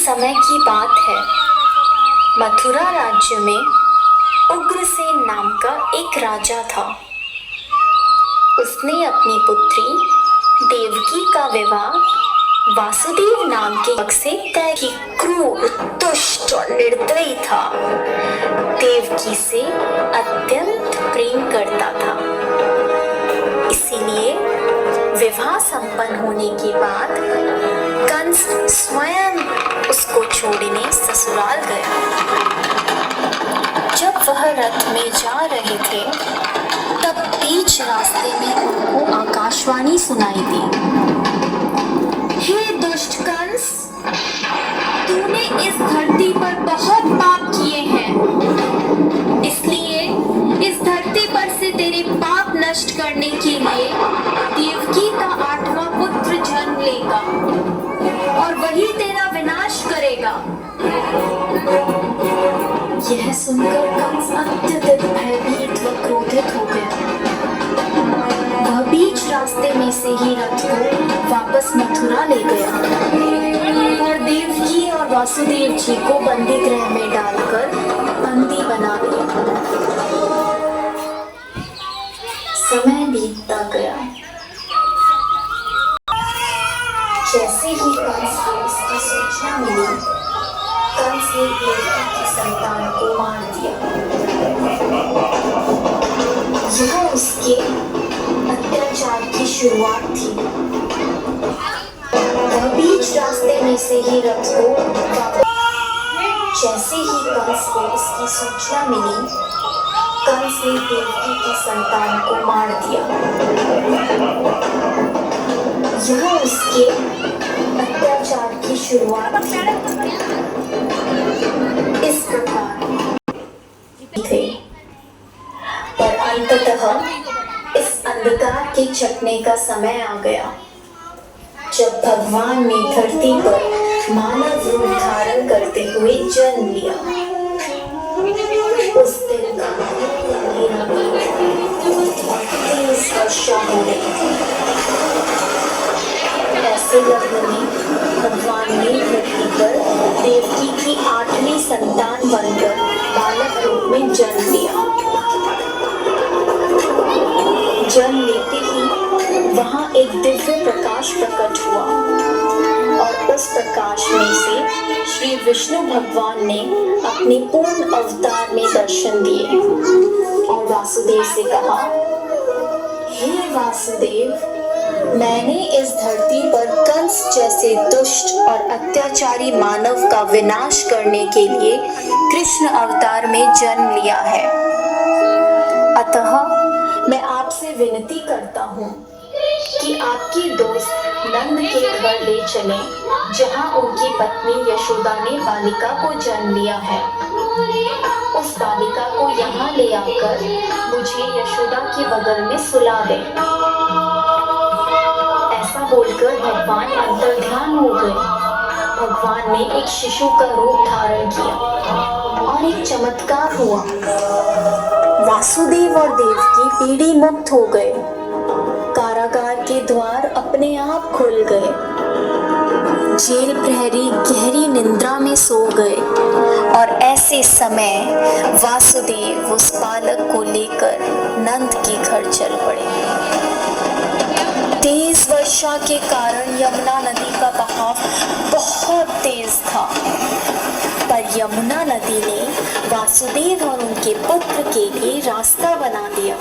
समय की बात है। मथुरा राज्य में उग्रसेन नाम का एक राजा था। उसने अपनी पुत्री देवकी का विवाह वासुदेव नाम के युवक से तय की। क्रूर, दुष्ट और निर्दयी था। देवकी से अत्यंत प्रेम करता था। इसीलिए विवाह संपन्न होने के बाद कंस स्वयं उसको छोड़ने ससुराल गया। जब वह रथ में जा रहे थे तब बीच रास्ते में उनको आकाशवाणी सुनाई दी। हे दुष्ट कंस, तूने इस धरती पर बहुत पाप किए हैं। इसलिए इस धरती पर से तेरे पाप नष्ट करने के लिए देवकी का 8वां पुत्र जन्म लेगा और वही तेरा विनाश करेगा। यह सुनकर कंस अत्यधिक भयभीत व क्रोधित हो गया। वह बीच रास्ते में से ही रथ को वापस मथुरा ले गया और देवकी और वासुदेव जी को बंदी गृह में डालकर बंदी बना दिया। समय बीतता गया। जैसे ही कंस को इसकी सूचना मिली, कंस ने देवकी की संतान को मार दिया। यह उसके अत्याचार की शुरुआत थी। वह बीच रास्ते में से ही रथ को जैसे ही कंस को इसकी सूचना मिली, कंस ने देवकी की संतान को मार दिया। यह उसके अत्याचार की शुरुआत थी। इस प्रकार थे, पर अंततः इस अंधकार के छटने का समय आ गया जब भगवान ने धरती पर मानव रूप धारण करते हुए जन्म लिया। उस दिन का अंधेरा तेज वर्षा हो रही थी। ऐसे लग्न में भगवान ने धरती पर देवकी की 8वीं संतान बनकर बालक रूप में जन्म लिया। जन्म लेते ही वहां एक दिव्य प्रकाश प्रकट हुआ और उस प्रकाश में से श्री विष्णु भगवान ने अपने पूर्ण अवतार में दर्शन दिए और वासुदेव से कहा, हे वासुदेव, मैंने इस धरती पर कंस जैसे दुष्ट और अत्याचारी मानव का विनाश करने के लिए कृष्ण अवतार में जन्म लिया है। अतः मैं आपसे विनती करता हूँ कि आपकी दोस्त नंद के घर ले चलें, जहाँ उनकी पत्नी यशोदा ने बालिका को जन्म लिया है। उस बालिका को यहाँ ले आकर मुझे यशोदा के बगल में सुला दें। ऐसा बोलकर भगवान अंतर्ध्यान हो गए। भगवान ने एक शिशु का रूप धारण किया और एक चमत्कार हुआ। वासुदेव और देवकी पीढ़ी मुक्त हो गए। कारागार के द्वार अपने आप खुल गए। जेल प्रहरी गहरी निद्रा में सो गए और ऐसे समय वासुदेव उस बालक को लेकर नंद के घर चल पड़े। तेज वर्षा के कारण यमुना नदी का बहाव बहुत तेज था, पर यमुना नदी ने वासुदेव और उनके पुत्र के लिए रास्ता बना दिया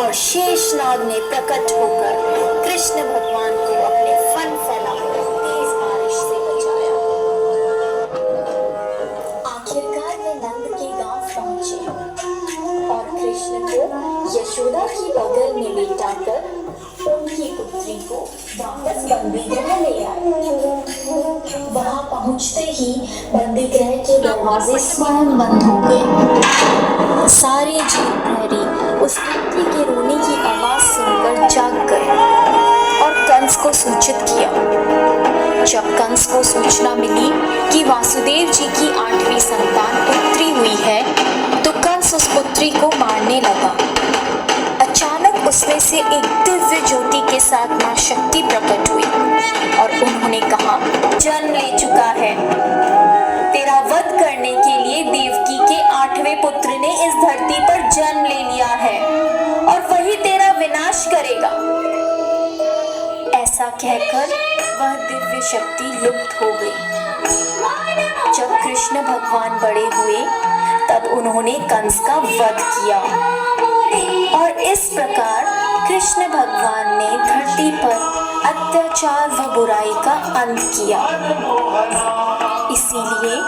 और शेषनाग ने प्रकट होकर कृष्ण भगवान को अपने फन फैलाकर तेज बारिश से बचाया। आखिरकार वे नंद के गांव पहुंचे और कृष्ण को यशोदा की बगल में लेटाकर उनकी पुत्री को वापस बंदी गृह ले आए। वहां पहुंचते ही बंदी गृह के दरवाजे स्वयं बंद हो गए। सारे जेल प्रहरी उस पुत्री के रोने की आवाज सुनकर जाग गए और कंस को सूचित किया। जब कंस को सूचना मिली कि वासुदेव जी की 8वीं संतान पुत्री हुई है, तो कंस उस पुत्री को मारने लगा। अचानक उसमें से एक दिव्य ज्योति के साथ मां शक्ति प्रकट हुई और उन्होंने कहा, जन्म ले चुका है जन्म ले लिया है और वही तेरा विनाश करेगा। ऐसा कहकर वह दिव्य शक्ति लुप्त हो गई। जब कृष्ण भगवान बड़े हुए तब उन्होंने कंस का वध किया और इस प्रकार कृष्ण भगवान ने धरती पर अत्याचार व बुराई का अंत किया। इसीलिए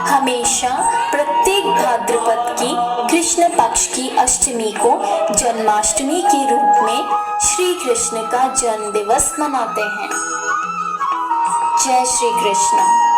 हमेशा प्रत्येक भाद्रपद की कृष्ण पक्ष की अष्टमी को जन्माष्टमी के रूप में श्री कृष्ण का जन्म दिवस मनाते हैं। जय श्री कृष्ण।